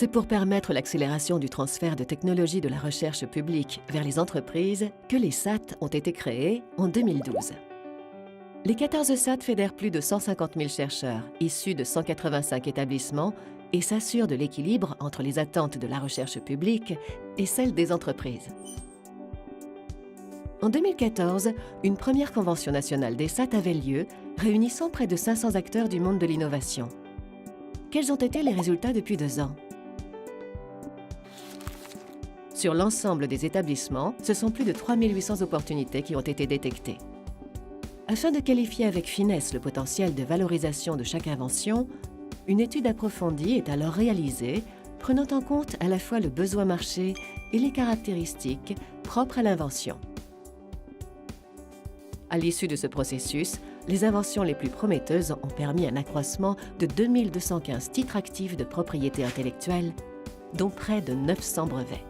C'est pour permettre l'accélération du transfert de technologies de la recherche publique vers les entreprises que les SAT ont été créés en 2012. Les 14 SAT fédèrent plus de 150 000 chercheurs issus de 185 établissements et s'assurent de l'équilibre entre les attentes de la recherche publique et celles des entreprises. En 2014, une première convention nationale des SAT avait lieu, réunissant près de 500 acteurs du monde de l'innovation. Quels ont été les résultats depuis 2 ans? Sur l'ensemble des établissements, ce sont plus de 3 800 opportunités qui ont été détectées. Afin de qualifier avec finesse le potentiel de valorisation de chaque invention, une étude approfondie est alors réalisée, prenant en compte à la fois le besoin marché et les caractéristiques propres à l'invention. À l'issue de ce processus, les inventions les plus prometteuses ont permis un accroissement de 2215 titres actifs de propriété intellectuelle, dont près de 900 brevets.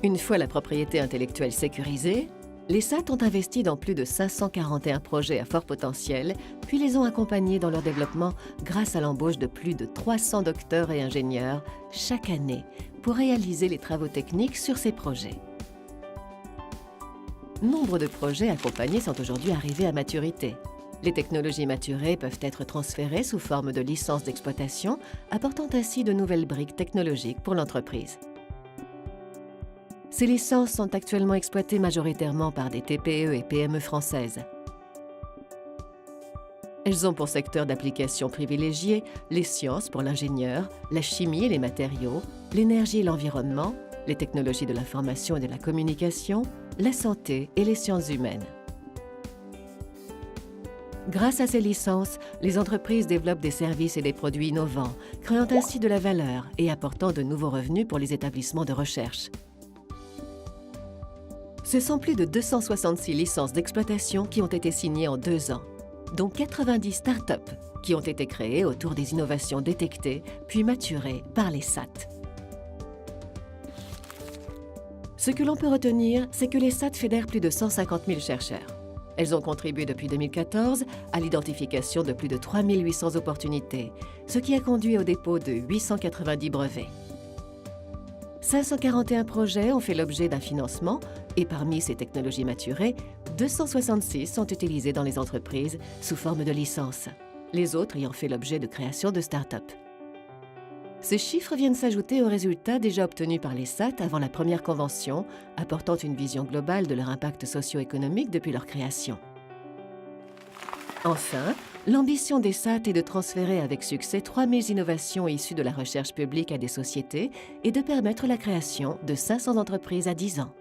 Une fois la propriété intellectuelle sécurisée, les SAT ont investi dans plus de 541 projets à fort potentiel, puis les ont accompagnés dans leur développement grâce à l'embauche de plus de 300 docteurs et ingénieurs chaque année pour réaliser les travaux techniques sur ces projets. Nombre de projets accompagnés sont aujourd'hui arrivés à maturité. Les technologies maturées peuvent être transférées sous forme de licences d'exploitation, apportant ainsi de nouvelles briques technologiques pour l'entreprise. Ces licences sont actuellement exploitées majoritairement par des TPE et PME françaises. Elles ont pour secteur d'application privilégié les sciences pour l'ingénieur, la chimie et les matériaux, l'énergie et l'environnement, les technologies de l'information et de la communication, la santé et les sciences humaines. Grâce à ces licences, les entreprises développent des services et des produits innovants, créant ainsi de la valeur et apportant de nouveaux revenus pour les établissements de recherche. Ce sont plus de 266 licences d'exploitation qui ont été signées en 2 ans, dont 90 start-up qui ont été créées autour des innovations détectées puis maturées par les SAT. Ce que l'on peut retenir, c'est que les SAT fédèrent plus de 150 000 chercheurs. Elles ont contribué depuis 2014 à l'identification de plus de 3 800 opportunités, ce qui a conduit au dépôt de 890 brevets. 541 projets ont fait l'objet d'un financement et parmi ces technologies maturées, 266 sont utilisées dans les entreprises sous forme de licences, les autres ayant fait l'objet de création de start-up. Ces chiffres viennent s'ajouter aux résultats déjà obtenus par les SAT avant la première convention, apportant une vision globale de leur impact socio-économique depuis leur création. Enfin, l'ambition des SAT est de transférer avec succès 3000 innovations issues de la recherche publique à des sociétés et de permettre la création de 500 entreprises à 10 ans.